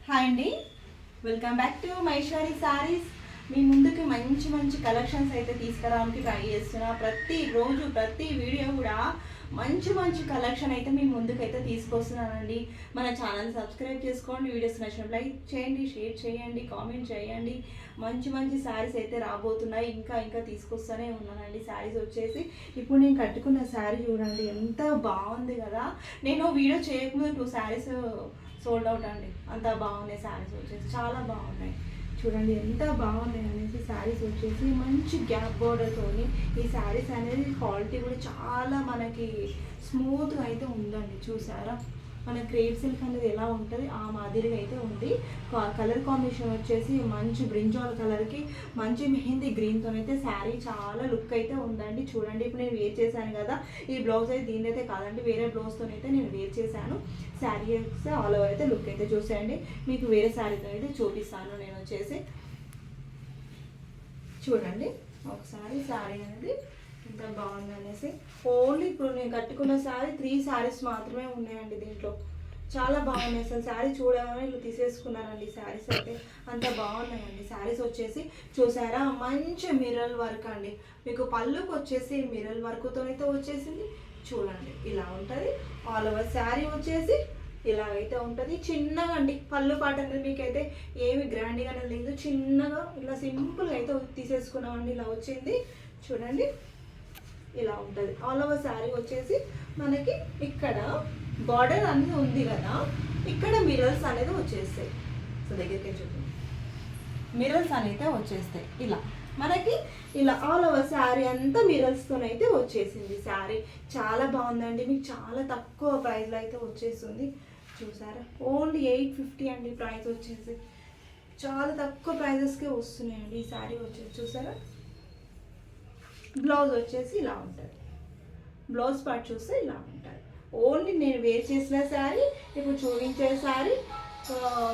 Hi అండి, welcome back to Maheshwari saris. మీ ముందుకి మంచి మంచి కలెక్షన్స్ అయితే తీసుకురావడానికి ట్రై చేస్తున్నా. ప్రతిరోజు ప్రతి వీడియో కూడా మంచి మంచి కలెక్షన్ అయితే మీ ముందుకైతే తీసుకొస్తున్నానండి. మన ఛానల్ సబ్స్క్రైబ్ చేసుకోండి, వీడియోస్ నచ్చినప్పుడు లైక్ చేయండి, షేర్ చేయండి, కామెంట్ చేయండి. మంచి మంచి శారీస్ అయితే రాబోతున్నాయి. ఇంకా ఇంకా తీసుకొస్తూనే ఉన్నానండి. శారీస్ వచ్చేసి ఇప్పుడు నేను కట్టుకున్న శారీ చూడండి, ఎంత బాగుంది కదా. నేను వీడియో చేయకముందు 2 శారీస్ సోల్డ్ అవుట్ అండి. అంత బాగున్నాయి శారీస్ వచ్చేసి, చాలా బాగున్నాయి. చూడండి ఎంత బాగున్నాయి అనేసి. శారీస్ వచ్చేసి మంచి గ్యాప్ బోర్డర్తోని ఈ శారీస్ అనేది క్వాలిటీ కూడా చాలా మనకి స్మూత్గా అయితే ఉందండి. చూసారా మన క్రేప్ సిల్క్ అనేది ఎలా ఉంటుంది ఆ మాదిరిగా అయితే ఉంది. కలర్ కాంబినేషన్ వచ్చేసి మంచి బ్రింజాల్ కలర్కి మంచి మెహందీ గ్రీన్తో అయితే శారీ చాలా లుక్ అయితే ఉందండి. చూడండి ఇప్పుడు నేను వేర్ చేశాను కదా, ఈ బ్లౌజ్ అయితే దీని అయితే కాదండి, వేరే బ్లౌజ్తో అయితే నేను వేర్ చేశాను. శారీ అయితే ఆల్ ఓవర్ అయితే లుక్ అయితే చూసేయండి. మీకు వేరే శారీతో అయితే చూపిస్తాను నేను వచ్చేసి. చూడండి ఒకసారి శారీ అనేది ఎంత బాగుంది అనేసి. ఓన్లీ ఇప్పుడు నేను కట్టుకున్న శారీ 3 శారీస్ మాత్రమే ఉన్నాయండి దీంట్లో. చాలా బాగున్నాయి అసలు. శారీ చూడగానే ఇట్లా తీసేసుకున్నానండి. శారీస్ అయితే అంత బాగున్నాయండి. శారీస్ వచ్చేసి చూసారా మంచి మిర్రర్ వర్క్ అండి. మీకు పళ్ళుకి వచ్చేసి మిర్రర్ వర్క్తో అయితే వచ్చేసింది. చూడండి ఇలా ఉంటుంది. ఆల్ ఓవర్ శారీ వచ్చేసి ఇలాగైతే ఉంటుంది. చిన్నగా అండి పళ్ళు పాట అనేది మీకైతే ఏమి గ్రాండ్గా లేదు, చిన్నగా ఇలా సింపుల్గా అయితే తీసేసుకున్నామండి. ఇలా వచ్చింది చూడండి, ఇలా ఉంటుంది. ఆల్ ఓవర్ శారీ వచ్చేసి మనకి ఇక్కడ బార్డర్ అనేది ఉంది కదా, ఇక్కడ మిర్రర్స్ అనేది వచ్చేస్తాయి. సో దగ్గరికి చూడండి, మిర్రర్స్ అనేది వచ్చేస్తాయి ఇలా మనకి. ఇలా ఆల్ ఓవర్ శారీ అంతా మిర్రర్స్తోనైతే వచ్చేసింది. శారీ చాలా బాగుందండి. మీకు చాలా తక్కువ ప్రైస్లో అయితే వచ్చేస్తుంది. చూసారా ఓన్లీ 850 అండి ప్రైస్ వచ్చేసి. చాలా తక్కువ ప్రైజెస్కే వస్తున్నాయండి ఈ శారీ వచ్చేసి. చూసారా బ్లౌజ్ వచ్చేసి ఇలా ఉంటుంది. బ్లౌజ్ పార్ట్ చూస్తే ఇలా ఉంటుంది. ఓన్లీ నేను వేర్ చేసిన శారీ, ఇప్పుడు చూపించే శారీ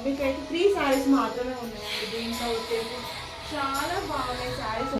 మీకైతే 3 శారీస్ మాత్రమే ఉన్నాయండి దీంట్లో వచ్చేసి. చాలా బాగున్నాయి శారీస్.